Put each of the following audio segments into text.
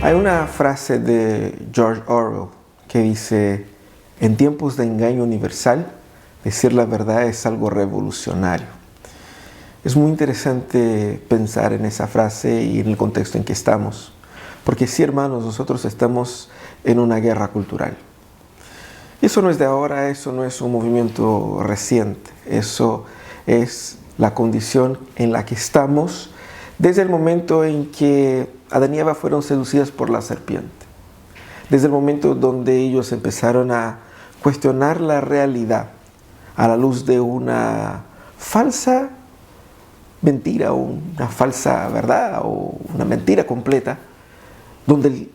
Hay una frase de George Orwell que dice: en tiempos de engaño universal, decir la verdad es algo revolucionario. Es muy interesante pensar en esa frase y en el contexto en que estamos, porque sí, hermanos, nosotros estamos en una guerra cultural. Eso no es de ahora, eso no es un movimiento reciente, eso es la condición en la que estamos desde el momento en que Adán y Eva fueron seducidas por la serpiente, desde el momento donde ellos empezaron a cuestionar la realidad a la luz de una falsa mentira o una falsa verdad o una mentira completa, donde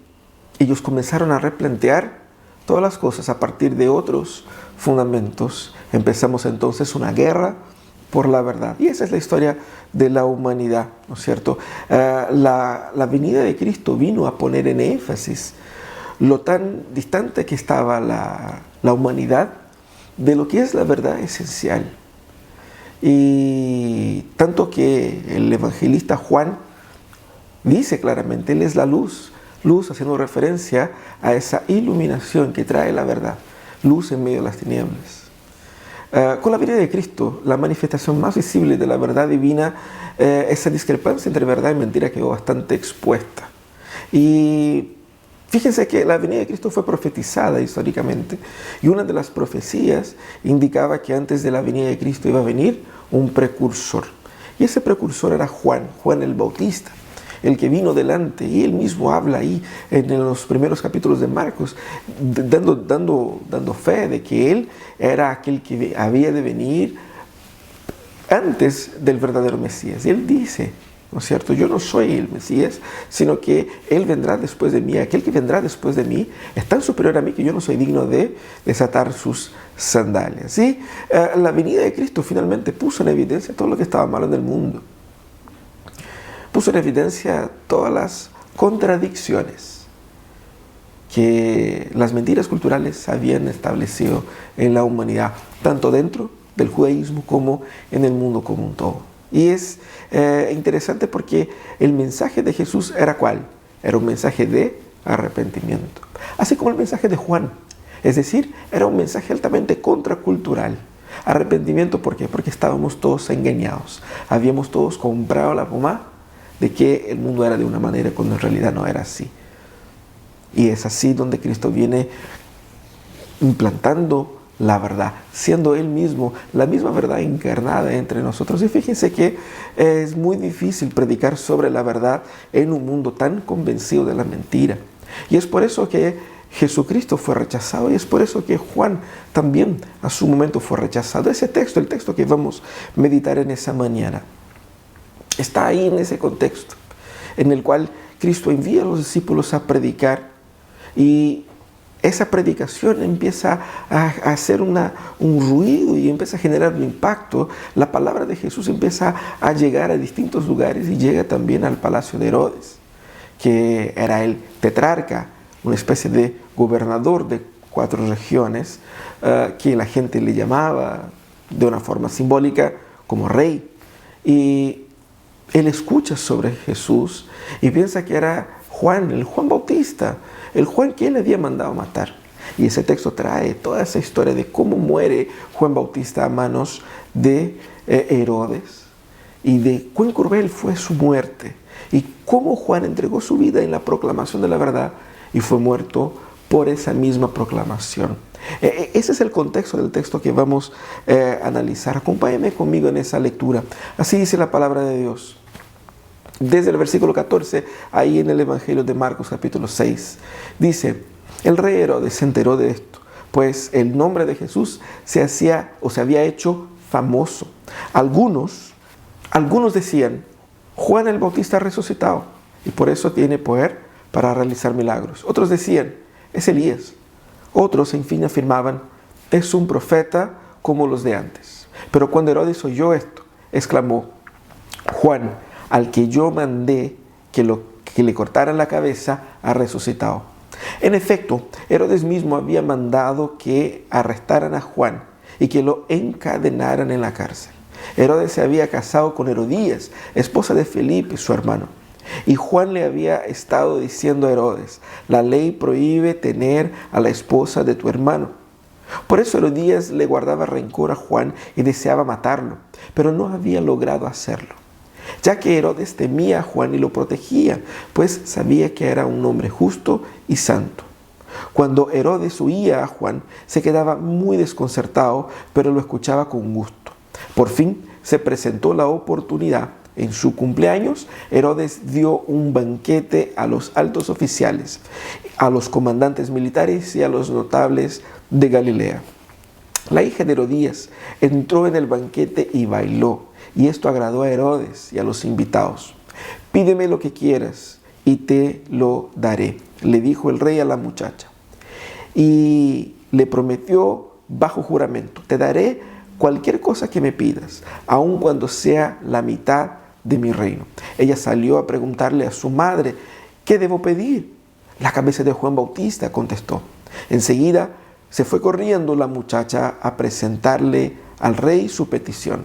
ellos comenzaron a replantear todas las cosas a partir de otros fundamentos. Empezamos entonces una guerra por la verdad. Y esa es la historia de la humanidad, ¿no es cierto? La venida de Cristo vino a poner en énfasis lo tan distante que estaba la humanidad de lo que es la verdad esencial. Y tanto que el evangelista Juan dice claramente, Él es la luz, luz haciendo referencia a esa iluminación que trae la verdad, luz en medio de las tinieblas. Con la venida de Cristo, la manifestación más visible de la verdad divina, esa discrepancia entre verdad y mentira quedó bastante expuesta. Y fíjense que la venida de Cristo fue profetizada históricamente, y una de las profecías indicaba que antes de la venida de Cristo iba a venir un precursor. Y ese precursor era Juan el Bautista, el que vino delante, y él mismo habla ahí en los primeros capítulos de Marcos, dando fe de que él era aquel que había de venir antes del verdadero Mesías. Y él dice, ¿no es cierto? Yo no soy el Mesías, sino que Él vendrá después de mí. Aquel que vendrá después de mí es tan superior a mí que yo no soy digno de desatar sus sandalias. ¿Sí? La venida de Cristo finalmente puso en evidencia todo lo que estaba malo en el mundo. Puso en evidencia todas las contradicciones que las mentiras culturales habían establecido en la humanidad, tanto dentro del judaísmo como en el mundo como un todo. Y es interesante porque el mensaje de Jesús era ¿cuál? Era un mensaje de arrepentimiento, así como el mensaje de Juan. Es decir, era un mensaje altamente contracultural. Arrepentimiento, ¿por qué? Porque estábamos todos engañados. Habíamos todos comprado la pomada de que el mundo era de una manera cuando en realidad no era así. Y es así donde Cristo viene implantando la verdad, siendo Él mismo la misma verdad encarnada entre nosotros. Y fíjense que es muy difícil predicar sobre la verdad en un mundo tan convencido de la mentira. Y es por eso que Jesucristo fue rechazado, y es por eso que Juan también a su momento fue rechazado. Ese texto, el texto que vamos a meditar en esa mañana, está ahí en ese contexto en el cual Cristo envía a los discípulos a predicar, y esa predicación empieza a hacer un ruido y empieza a generar un impacto. La palabra de Jesús empieza a llegar a distintos lugares y llega también al palacio de Herodes, que era el tetrarca, una especie de gobernador de 4 regiones, que la gente le llamaba de una forma simbólica como rey. Y él escucha sobre Jesús y piensa que era Juan, el Juan Bautista, el Juan que él había mandado matar. Y ese texto trae toda esa historia de cómo muere Juan Bautista a manos de Herodes, y de cuán cruel fue su muerte, y cómo Juan entregó su vida en la proclamación de la verdad y fue muerto por esa misma proclamación. Ese es el contexto del texto que vamos a analizar. Acompáñenme conmigo en esa lectura. Así dice la palabra de Dios. Desde el versículo 14, ahí en el Evangelio de Marcos, capítulo 6, dice: el rey Herodes se enteró de esto, pues el nombre de Jesús se había hecho famoso. Algunos decían: Juan el Bautista ha resucitado y por eso tiene poder para realizar milagros. Otros decían: es Elías. Otros, en fin, afirmaban: es un profeta como los de antes. Pero cuando Herodes oyó esto, exclamó: Juan, al que yo mandé que le cortaran la cabeza, ha resucitado. En efecto, Herodes mismo había mandado que arrestaran a Juan y que lo encadenaran en la cárcel. Herodes se había casado con Herodías, esposa de Felipe, su hermano. Y Juan le había estado diciendo a Herodes: la ley prohíbe tener a la esposa de tu hermano. Por eso Herodías le guardaba rencor a Juan y deseaba matarlo, pero no había logrado hacerlo, ya que Herodes temía a Juan y lo protegía, pues sabía que era un hombre justo y santo. Cuando Herodes oía a Juan, se quedaba muy desconcertado, pero lo escuchaba con gusto. Por fin se presentó la oportunidad. En su cumpleaños, Herodes dio un banquete a los altos oficiales, a los comandantes militares y a los notables de Galilea. La hija de Herodías entró en el banquete y bailó, y esto agradó a Herodes y a los invitados. Pídeme lo que quieras y te lo daré, le dijo el rey a la muchacha. Y le prometió bajo juramento: te daré cualquier cosa que me pidas, aun cuando sea la mitad de mi reino. Ella salió a preguntarle a su madre: ¿qué debo pedir? La cabeza de Juan Bautista, contestó. Enseguida se fue corriendo la muchacha a presentarle al rey su petición: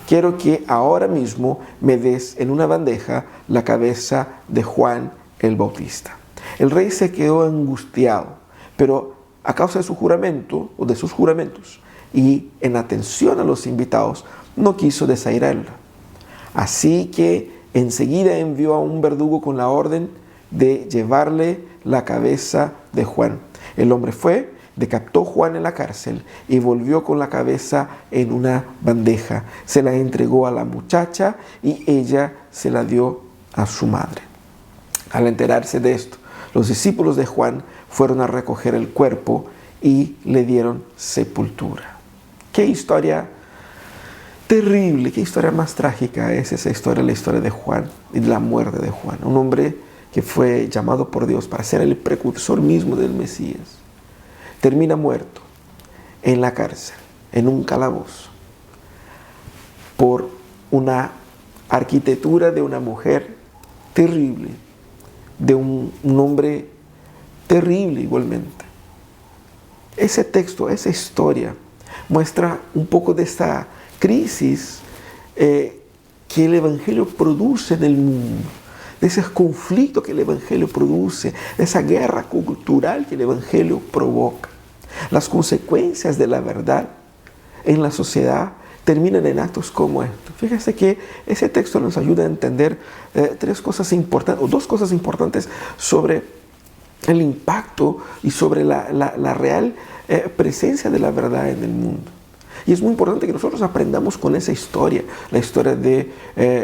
quiero que ahora mismo me des en una bandeja la cabeza de Juan el Bautista. El rey se quedó angustiado, pero a causa de su juramento o de sus juramentos y en atención a los invitados, no quiso desairarla. Así que enseguida envió a un verdugo con la orden de llevarle la cabeza de Juan. El hombre fue, decapitó a Juan en la cárcel y volvió con la cabeza en una bandeja. Se la entregó a la muchacha y ella se la dio a su madre. Al enterarse de esto, los discípulos de Juan fueron a recoger el cuerpo y le dieron sepultura. ¡Qué historia terrible! ¡Qué historia más trágica es esa historia, la historia de Juan y de la muerte de Juan! Un hombre que fue llamado por Dios para ser el precursor mismo del Mesías. Termina muerto en la cárcel, en un calabozo, por una arquitectura de una mujer terrible, de un hombre terrible igualmente. Ese texto, esa historia, muestra un poco de esta crisis que el Evangelio produce en el mundo, de ese conflicto que el Evangelio produce, de esa guerra cultural que el Evangelio provoca. Las consecuencias de la verdad en la sociedad terminan en actos como estos. Fíjense que ese texto nos ayuda a entender dos cosas importantes sobre el impacto y sobre la real presencia de la verdad en el mundo. Y es muy importante que nosotros aprendamos con esa historia, la historia de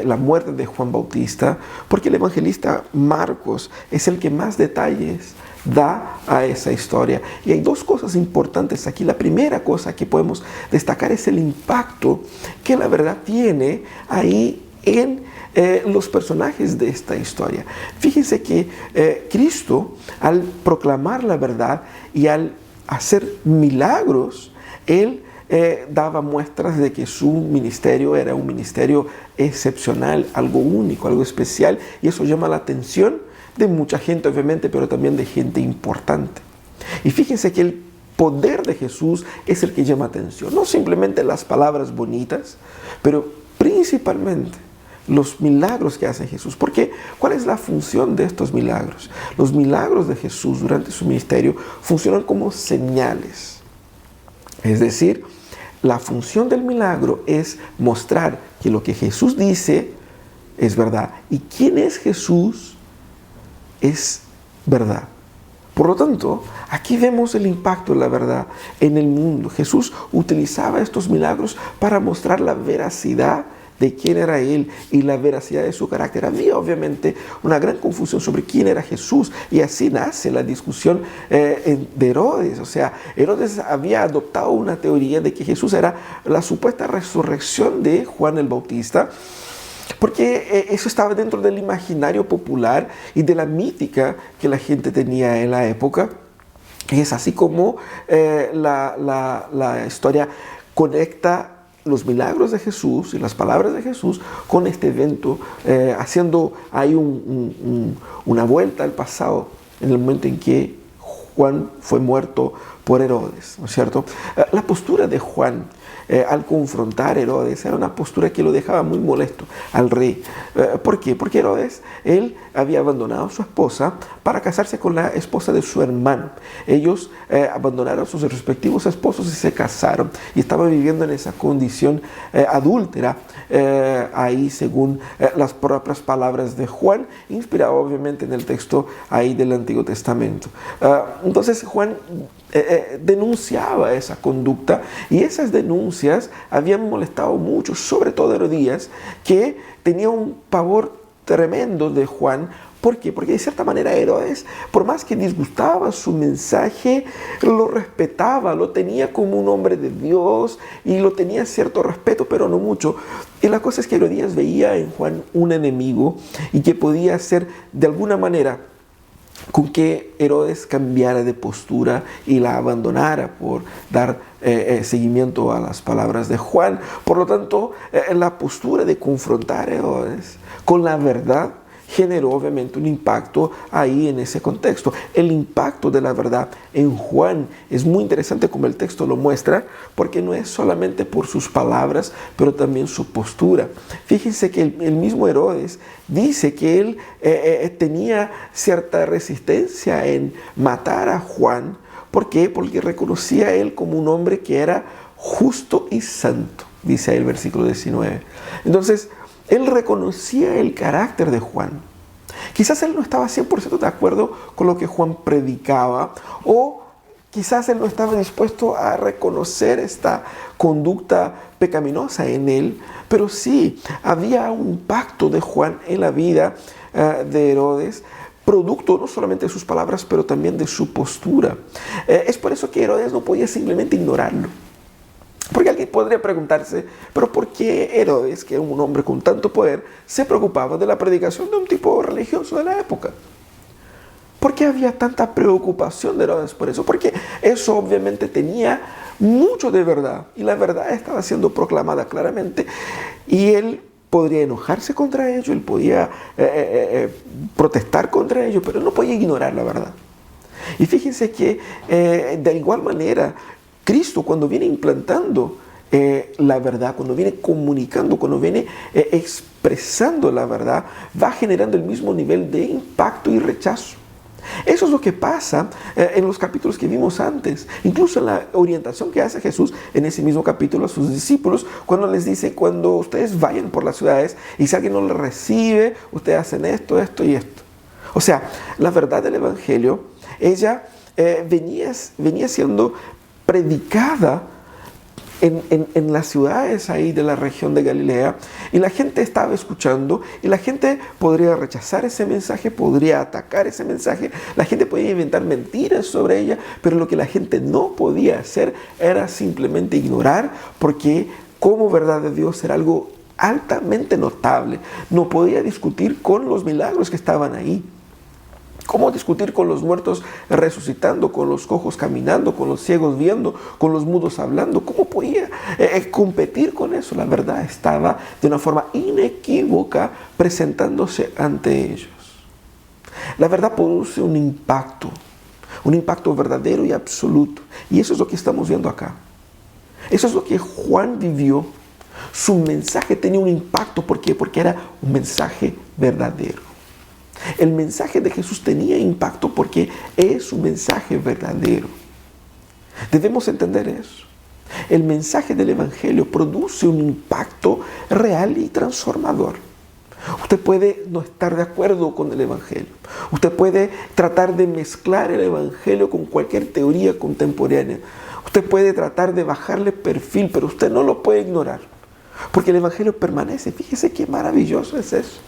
la muerte de Juan Bautista, porque el evangelista Marcos es el que más detalles da a esa historia. Y hay dos cosas importantes aquí. La primera cosa que podemos destacar es el impacto que la verdad tiene ahí en los personajes de esta historia. Fíjense que Cristo, al proclamar la verdad y al hacer milagros, Él daba muestras de que su ministerio era un ministerio excepcional, algo único, algo especial, y eso llama la atención de mucha gente, obviamente, pero también de gente importante. Y fíjense que el poder de Jesús es el que llama atención, no simplemente las palabras bonitas, pero principalmente los milagros que hace Jesús. Porque, ¿cuál es la función de estos milagros? Los milagros de Jesús durante su ministerio funcionan como señales. Es decir, la función del milagro es mostrar que lo que Jesús dice es verdad. ¿Y quién es Jesús? Es verdad. Por lo tanto, aquí vemos el impacto de la verdad en el mundo. Jesús utilizaba estos milagros para mostrar la veracidad de quién era Él y la veracidad de su carácter. Había obviamente una gran confusión sobre quién era Jesús, y así nace la discusión de Herodes. O sea, Herodes había adoptado una teoría de que Jesús era la supuesta resurrección de Juan el Bautista, porque eso estaba dentro del imaginario popular y de la mítica que la gente tenía en la época. Y es así como la historia conecta los milagros de Jesús y las palabras de Jesús con este evento, haciendo ahí una vuelta al pasado, en el momento en que Juan fue muerto por Herodes, ¿no es cierto? La postura de Juan al confrontar a Herodes era una postura que lo dejaba muy molesto al rey. ¿Por qué? Porque Herodes, él había abandonado a su esposa para casarse con la esposa de su hermano. Ellos abandonaron a sus respectivos esposos y se casaron y estaban viviendo en esa condición adúltera, ahí según las propias palabras de Juan, inspirado obviamente en el texto ahí del Antiguo Testamento. Entonces Juan denunciaba esa conducta y esas denuncias habían molestado mucho, sobre todo a Herodías, que tenía un pavor tremendo de Juan. ¿Por qué? Porque de cierta manera Herodes, por más que disgustaba su mensaje, lo respetaba, lo tenía como un hombre de Dios y lo tenía cierto respeto, pero no mucho. Y la cosa es que Herodías veía en Juan un enemigo y que podía ser de alguna manera con que Herodes cambiara de postura y la abandonara por dar seguimiento a las palabras de Juan. Por lo tanto, la postura de confrontar a Herodes con la verdad generó obviamente un impacto ahí en ese contexto. El impacto de la verdad en Juan es muy interesante como el texto lo muestra, porque no es solamente por sus palabras, pero también su postura. Fíjense que el mismo Herodes dice que él tenía cierta resistencia en matar a Juan. ¿Por qué? Porque reconocía a él como un hombre que era justo y santo, dice ahí el versículo 19. Entonces, él reconocía el carácter de Juan. Quizás él no estaba 100% de acuerdo con lo que Juan predicaba, o quizás él no estaba dispuesto a reconocer esta conducta pecaminosa en él, pero sí había un pacto de Juan en la vida de Herodes, producto no solamente de sus palabras, pero también de su postura. Es por eso que Herodes no podía simplemente ignorarlo. Porque alguien podría preguntarse, pero ¿por qué Herodes, que era un hombre con tanto poder, se preocupaba de la predicación de un tipo religioso de la época? ¿Por qué había tanta preocupación de Herodes por eso? Porque eso obviamente tenía mucho de verdad y la verdad estaba siendo proclamada claramente y él podría enojarse contra ello, él podía protestar contra ello, pero no podía ignorar la verdad. Y fíjense que de igual manera Cristo, cuando viene implantando la verdad, cuando viene comunicando, cuando viene expresando la verdad, va generando el mismo nivel de impacto y rechazo. Eso es lo que pasa en los capítulos que vimos antes. Incluso en la orientación que hace Jesús en ese mismo capítulo a sus discípulos, cuando les dice, cuando ustedes vayan por las ciudades y si alguien no les recibe, ustedes hacen esto, esto y esto. O sea, la verdad del Evangelio, ella venía siendo predicada en las ciudades ahí de la región de Galilea y la gente estaba escuchando y la gente podría rechazar ese mensaje, podría atacar ese mensaje, la gente podía inventar mentiras sobre ella, pero lo que la gente no podía hacer era simplemente ignorar, porque como verdad de Dios era algo altamente notable. No podía discutir con los milagros que estaban ahí. ¿Cómo discutir con los muertos resucitando, con los cojos caminando, con los ciegos viendo, con los mudos hablando? ¿Cómo podía competir con eso? La verdad estaba de una forma inequívoca presentándose ante ellos. La verdad produce un impacto verdadero y absoluto. Y eso es lo que estamos viendo acá. Eso es lo que Juan vivió. Su mensaje tenía un impacto. ¿Por qué? Porque era un mensaje verdadero. El mensaje de Jesús tenía impacto porque es un mensaje verdadero. Debemos entender eso. El mensaje del Evangelio produce un impacto real y transformador. Usted puede no estar de acuerdo con el Evangelio. Usted puede tratar de mezclar el Evangelio con cualquier teoría contemporánea. Usted puede tratar de bajarle perfil, pero usted no lo puede ignorar. Porque el Evangelio permanece. Fíjese qué maravilloso es eso.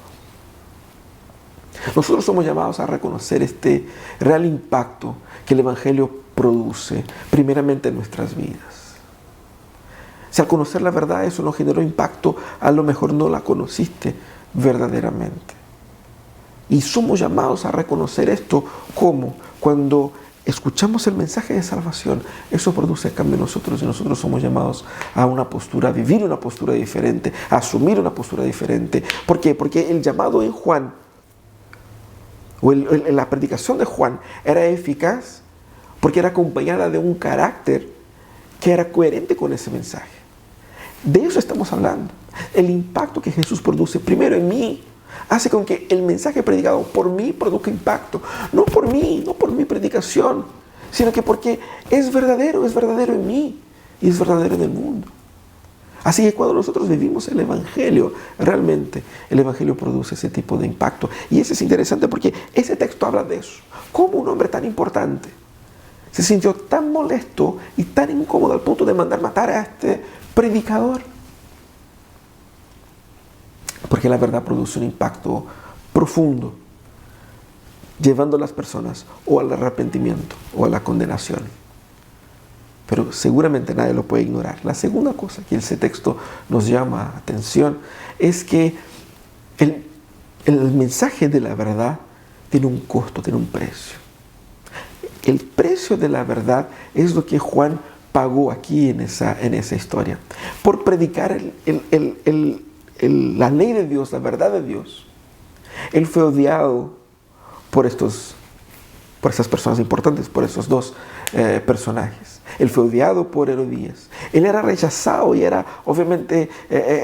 Nosotros somos llamados a reconocer este real impacto que el Evangelio produce, primeramente en nuestras vidas. Si al conocer la verdad eso no generó impacto, a lo mejor no la conociste verdaderamente. Y somos llamados a reconocer esto como cuando escuchamos el mensaje de salvación, eso produce cambio en nosotros y nosotros somos llamados a una postura, a vivir una postura diferente, a asumir una postura diferente. ¿Por qué? Porque el llamado en Juan, la predicación de Juan era eficaz porque era acompañada de un carácter que era coherente con ese mensaje. De eso estamos hablando. El impacto que Jesús produce, primero en mí, hace con que el mensaje predicado por mí produzca impacto. No por mí, no por mi predicación, sino que porque es verdadero en mí y es verdadero en el mundo. Así que cuando nosotros vivimos el Evangelio, realmente el Evangelio produce ese tipo de impacto. Y eso es interesante porque ese texto habla de eso. ¿Cómo un hombre tan importante se sintió tan molesto y tan incómodo al punto de mandar matar a este predicador? Porque la verdad produce un impacto profundo, llevando a las personas o al arrepentimiento o a la condenación. Pero seguramente nadie lo puede ignorar. La segunda cosa que ese texto nos llama la atención es que el mensaje de la verdad tiene un costo, tiene un precio. El precio de la verdad es lo que Juan pagó aquí en esa historia. Por predicar la ley de Dios, la verdad de Dios, él fue odiado por esas personas importantes, por esos dos personajes. Él fue odiado por Herodías. Él era rechazado y era obviamente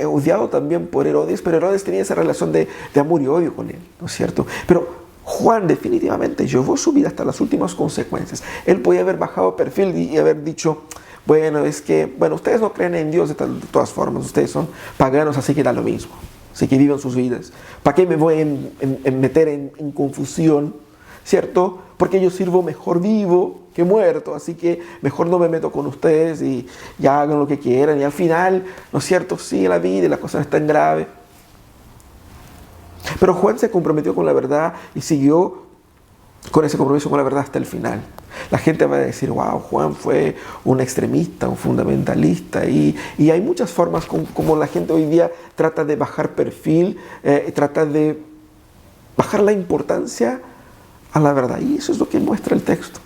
odiado también por Herodes, pero Herodes tenía esa relación de amor y odio con él, ¿no es cierto? Pero Juan definitivamente llevó su vida hasta las últimas consecuencias. Él podía haber bajado perfil y haber dicho, bueno, ustedes no creen en Dios de todas formas, ustedes son paganos, así que da lo mismo. Así que vivan sus vidas. ¿Para qué me voy a meter en confusión? ¿Cierto? Porque yo sirvo mejor vivo que muerto, así que mejor no me meto con ustedes y ya hagan lo que quieran. Y al final, ¿no es cierto? Sigue la vida y la cosa no es tan grave. Pero Juan se comprometió con la verdad y siguió con ese compromiso con la verdad hasta el final. La gente va a decir, wow, Juan fue un extremista, un fundamentalista. Y hay muchas formas como la gente hoy día trata de bajar perfil, trata de bajar la importancia a la verdad. Y eso es lo que muestra el texto.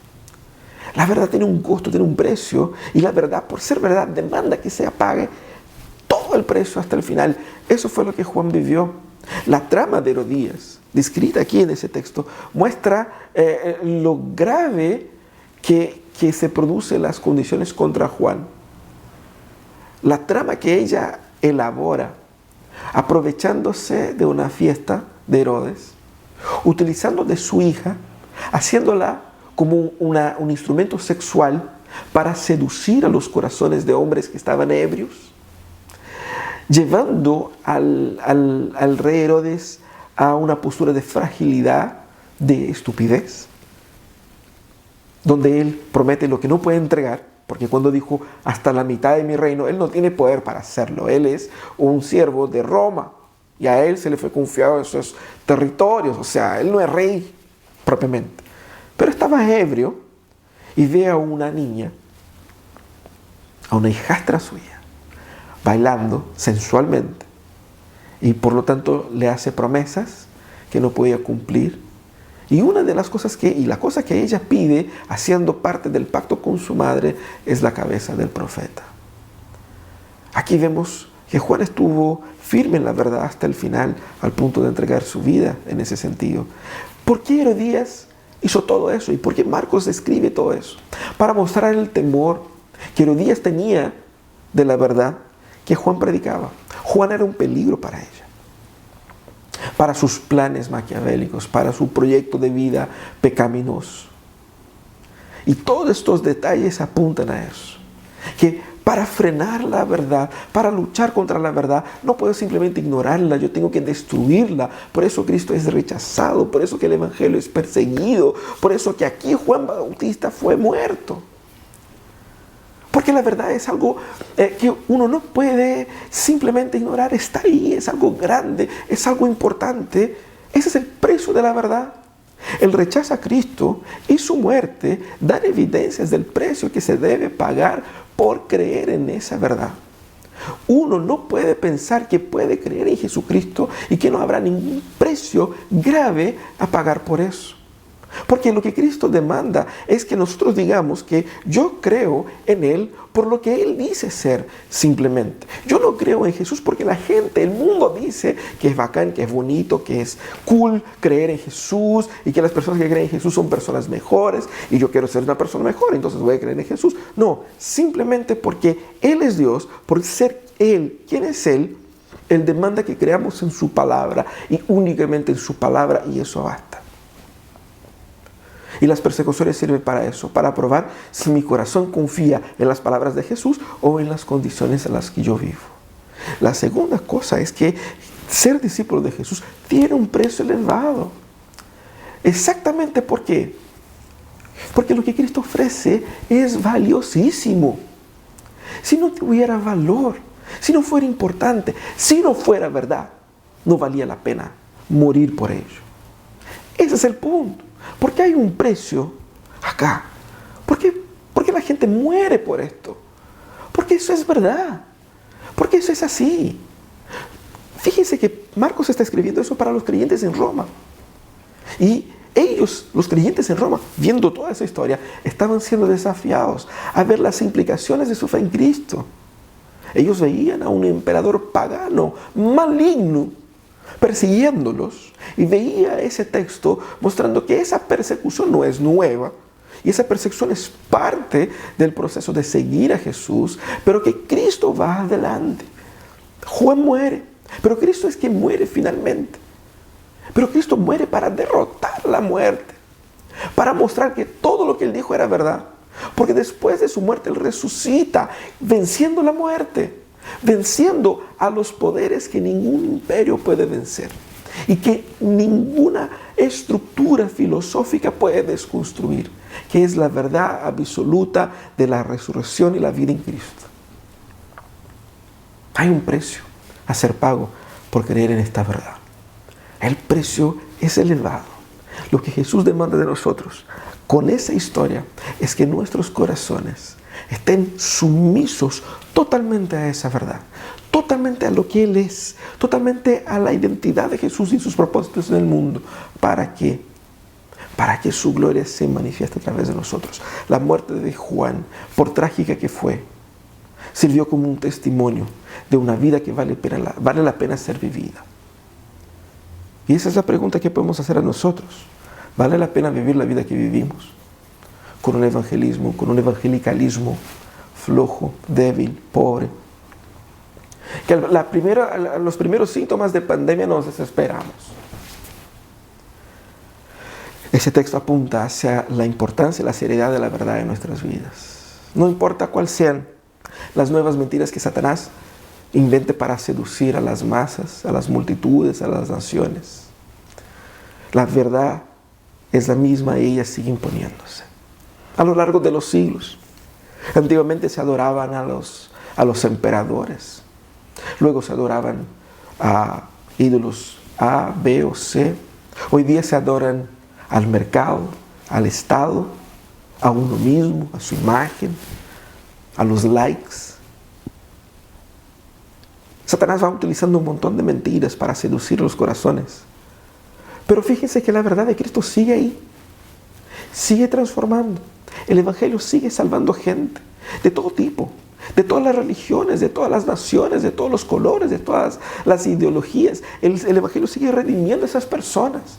La verdad tiene un costo, tiene un precio. Y la verdad, por ser verdad, demanda que se pague todo el precio hasta el final. Eso fue lo que Juan vivió. La trama de Herodías, descrita aquí en ese texto, muestra lo grave que se producen las condiciones contra Juan. La trama que ella elabora, aprovechándose de una fiesta de Herodes, utilizando de su hija, haciéndola como un instrumento sexual para seducir a los corazones de hombres que estaban ebrios, llevando al rey Herodes a una postura de fragilidad, de estupidez, donde él promete lo que no puede entregar, porque cuando dijo hasta la mitad de mi reino, él no tiene poder para hacerlo, él es un siervo de Roma, y a él se le fue confiado esos territorios, o sea, él no es rey propiamente, pero estaba ebrio y ve a una niña, a una hijastra suya, bailando sensualmente, y por lo tanto le hace promesas que no podía cumplir. Y una de las cosas la cosa que ella pide, haciendo parte del pacto con su madre, es la cabeza del profeta. Aquí vemos que Juan estuvo firme en la verdad hasta el final, al punto de entregar su vida en ese sentido. ¿Por qué Herodías hizo todo eso? ¿Y por qué Marcos describe todo eso? Para mostrar el temor que Herodías tenía de la verdad que Juan predicaba. Juan era un peligro para ella, para sus planes maquiavélicos, para su proyecto de vida pecaminoso. Y todos estos detalles apuntan a eso, que para frenar la verdad, para luchar contra la verdad, no puedo simplemente ignorarla, yo tengo que destruirla. Por eso Cristo es rechazado, por eso que el Evangelio es perseguido, por eso que aquí Juan Bautista fue muerto. Porque la verdad es algo que uno no puede simplemente ignorar, está ahí, es algo grande, es algo importante. Ese es el precio de la verdad. El rechazo a Cristo y su muerte dan evidencias del precio que se debe pagar por creer en esa verdad. Uno no puede pensar que puede creer en Jesucristo y que no habrá ningún precio grave a pagar por eso. Porque lo que Cristo demanda es que nosotros digamos que yo creo en Él por lo que Él dice ser simplemente. Yo no creo en Jesús porque la gente, el mundo dice que es bacán, que es bonito, que es cool creer en Jesús y que las personas que creen en Jesús son personas mejores y yo quiero ser una persona mejor, entonces voy a creer en Jesús. No, simplemente porque Él es Dios, por ser Él, ¿quién es Él? Él demanda que creamos en su palabra y únicamente en su palabra y eso basta. Y las persecuciones sirven para eso, para probar si mi corazón confía en las palabras de Jesús o en las condiciones en las que yo vivo. La segunda cosa es que ser discípulo de Jesús tiene un precio elevado. Exactamente ¿por qué? Porque lo que Cristo ofrece es valiosísimo. Si no tuviera valor, si no fuera importante, si no fuera verdad, no valía la pena morir por ello. Ese es el punto. ¿Por qué hay un precio acá? ¿Por qué la gente muere por esto? Porque eso es verdad. Porque eso es así. Fíjense que Marcos está escribiendo eso para los creyentes en Roma. Y ellos, los creyentes en Roma, viendo toda esa historia, estaban siendo desafiados a ver las implicaciones de su fe en Cristo. Ellos veían a un emperador pagano, maligno, persiguiéndolos, y veía ese texto mostrando que esa persecución no es nueva y esa persecución es parte del proceso de seguir a Jesús, pero que Cristo va adelante. Juan muere, pero Cristo es quien muere finalmente. Pero Cristo muere para derrotar la muerte, para mostrar que todo lo que Él dijo era verdad, porque después de su muerte Él resucita, venciendo la muerte, venciendo a los poderes que ningún imperio puede vencer y que ninguna estructura filosófica puede desconstruir, que es la verdad absoluta de la resurrección y la vida en Cristo. Hay un precio a ser pago por creer en esta verdad. El precio es elevado. Lo que Jesús demanda de nosotros con esa historia es que nuestros corazones estén sumisos totalmente a esa verdad, totalmente a lo que Él es, totalmente a la identidad de Jesús y sus propósitos en el mundo, para que su gloria se manifieste a través de nosotros. La muerte de Juan, por trágica que fue, sirvió como un testimonio de una vida que vale la pena ser vivida. Y esa es la pregunta que podemos hacer a nosotros. ¿Vale la pena vivir la vida que vivimos? Con un evangelismo, con un evangelicalismo flojo, débil, pobre. Que los primeros síntomas de pandemia nos desesperamos. Ese texto apunta hacia la importancia y la seriedad de la verdad en nuestras vidas. No importa cuáles sean las nuevas mentiras que Satanás invente para seducir a las masas, a las multitudes, a las naciones. La verdad es la misma y ella sigue imponiéndose. A lo largo de los siglos. Antiguamente se adoraban a los emperadores. Luego se adoraban a ídolos A, B o C. Hoy día se adoran al mercado, al Estado, a uno mismo, a su imagen, a los likes. Satanás va utilizando un montón de mentiras para seducir los corazones. Pero fíjense que la verdad de Cristo sigue ahí. Sigue transformando. El Evangelio sigue salvando gente de todo tipo, de todas las religiones, de todas las naciones, de todos los colores, de todas las ideologías. El Evangelio sigue redimiendo a esas personas.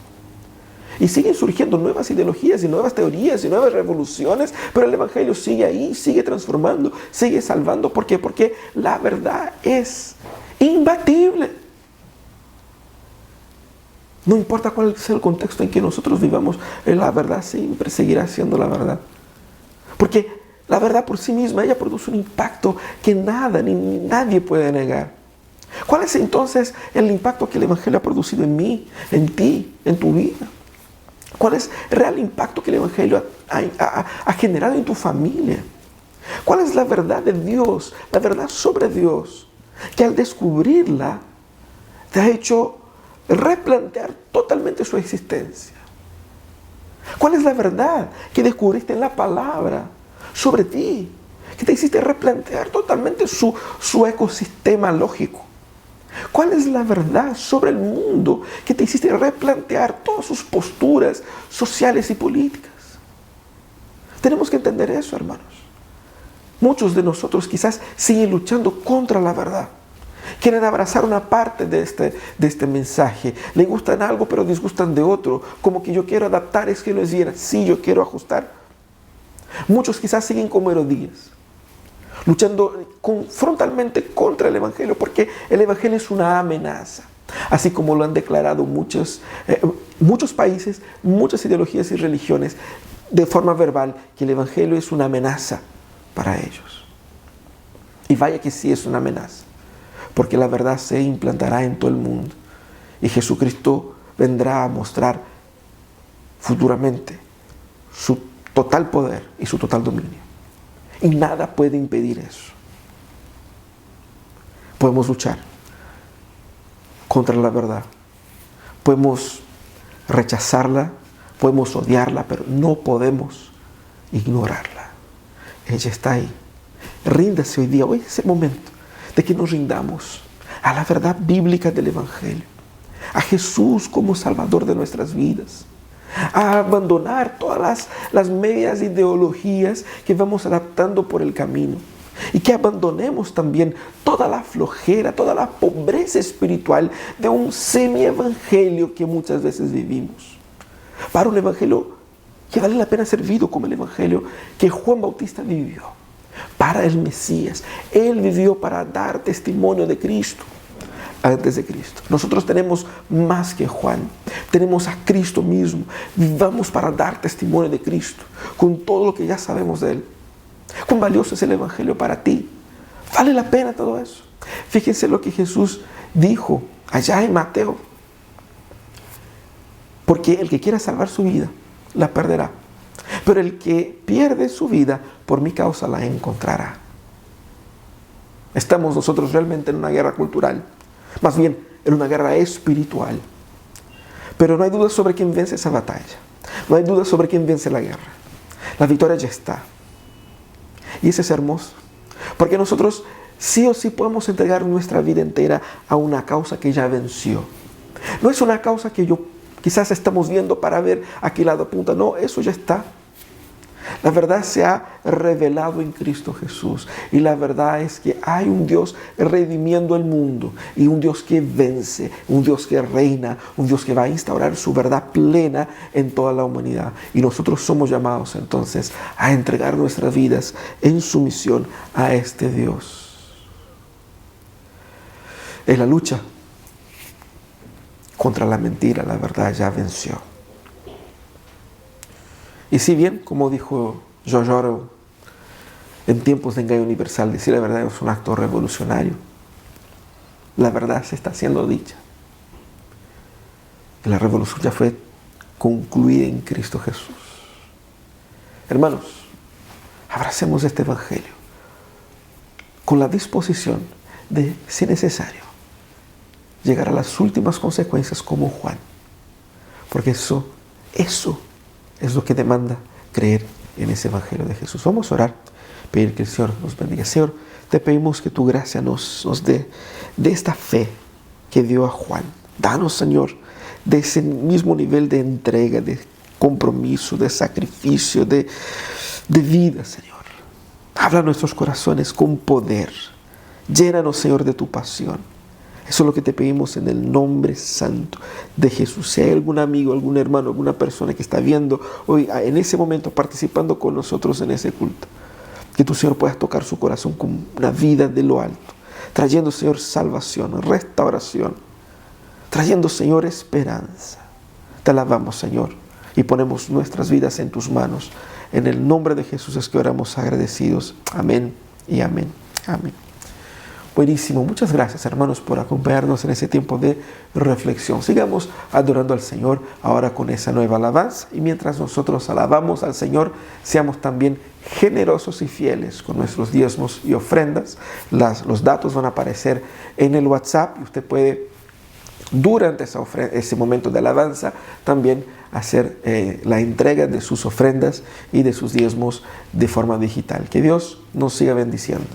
Y siguen surgiendo nuevas ideologías y nuevas teorías y nuevas revoluciones, pero el Evangelio sigue ahí, sigue transformando, sigue salvando. ¿Por qué? Porque la verdad es imbatible. No importa cuál sea el contexto en que nosotros vivamos, la verdad siempre seguirá siendo la verdad. Porque la verdad por sí misma, ella produce un impacto que nada ni nadie puede negar. ¿Cuál es entonces el impacto que el Evangelio ha producido en mí, en ti, en tu vida? ¿Cuál es el real impacto que el Evangelio ha generado en tu familia? ¿Cuál es la verdad de Dios, la verdad sobre Dios, que al descubrirla te ha hecho replantear totalmente su existencia? ¿Cuál es la verdad que descubriste en la palabra sobre ti, que te hiciste replantear totalmente su ecosistema lógico? ¿Cuál es la verdad sobre el mundo que te hiciste replantear todas sus posturas sociales y políticas? Tenemos que entender eso, hermanos. Muchos de nosotros quizás siguen luchando contra la verdad. Quieren abrazar una parte de este mensaje. Le gustan algo, pero disgustan de otro. Como que yo quiero adaptar, es que no es bien así, yo quiero ajustar. Muchos quizás siguen como Herodías, luchando frontalmente contra el Evangelio, porque el Evangelio es una amenaza. Así como lo han declarado muchos países, muchas ideologías y religiones, de forma verbal, que el Evangelio es una amenaza para ellos. Y vaya que sí es una amenaza, porque la verdad se implantará en todo el mundo. Y Jesucristo vendrá a mostrar futuramente su total poder y su total dominio. Y nada puede impedir eso. Podemos luchar contra la verdad. Podemos rechazarla, podemos odiarla, pero no podemos ignorarla. Ella está ahí. Ríndase hoy día. Hoy es el momento de que nos rindamos a la verdad bíblica del Evangelio, a Jesús como Salvador de nuestras vidas, a abandonar todas las medias ideologías que vamos adaptando por el camino, y que abandonemos también toda la flojera, toda la pobreza espiritual de un semi-evangelio que muchas veces vivimos, para un evangelio que vale la pena ser vivido como el evangelio que Juan Bautista vivió, para el Mesías. Él vivió para dar testimonio de Cristo antes de Cristo. Nosotros tenemos más que Juan, tenemos a Cristo mismo. Vivamos para dar testimonio de Cristo con todo lo que ya sabemos de Él. ¿Cuán valioso es el Evangelio para ti? ¿Vale la pena todo eso? Fíjense lo que Jesús dijo allá en Mateo. Porque el que quiera salvar su vida, la perderá. Pero el que pierde su vida, por mi causa la encontrará. Estamos nosotros realmente en una guerra cultural. Más bien, en una guerra espiritual. Pero no hay duda sobre quién vence esa batalla. No hay duda sobre quién vence la guerra. La victoria ya está. Y eso es hermoso. Porque nosotros sí o sí podemos entregar nuestra vida entera a una causa que ya venció. No es una causa que quizás estamos viendo para ver a qué lado apunta. No, eso ya está. La verdad se ha revelado en Cristo Jesús. Y la verdad es que hay un Dios redimiendo el mundo. Y un Dios que vence, un Dios que reina, un Dios que va a instaurar su verdad plena en toda la humanidad. Y nosotros somos llamados entonces a entregar nuestras vidas en sumisión a este Dios. En la lucha contra la mentira, la verdad ya venció. Y si bien, como dijo George Orwell, en tiempos de engaño universal, decir la verdad es un acto revolucionario, la verdad se está haciendo dicha. La revolución ya fue concluida en Cristo Jesús. Hermanos, abracemos este Evangelio con la disposición de, si necesario, llegar a las últimas consecuencias como Juan. Porque eso es lo que demanda creer en ese Evangelio de Jesús. Vamos a orar, pedir que el Señor nos bendiga. Señor, te pedimos que tu gracia nos dé de esta fe que dio a Juan. Danos, Señor, de ese mismo nivel de entrega, de compromiso, de sacrificio, de vida, Señor. Habla a nuestros corazones con poder. Llénanos, Señor, de tu pasión. Eso es lo que te pedimos en el nombre santo de Jesús. Si hay algún amigo, algún hermano, alguna persona que está viendo hoy, en ese momento, participando con nosotros en ese culto, que tu Señor puedas tocar su corazón con una vida de lo alto, trayendo, Señor, salvación, restauración, trayendo, Señor, esperanza. Te alabamos, Señor, y ponemos nuestras vidas en tus manos. En el nombre de Jesús es que oramos agradecidos. Amén y amén. Amén. Buenísimo. Muchas gracias, hermanos, por acompañarnos en ese tiempo de reflexión. Sigamos adorando al Señor ahora con esa nueva alabanza. Y mientras nosotros alabamos al Señor, seamos también generosos y fieles con nuestros diezmos y ofrendas. Los datos van a aparecer en el WhatsApp y usted puede, durante ese momento de alabanza, también hacer la entrega de sus ofrendas y de sus diezmos de forma digital. Que Dios nos siga bendiciendo.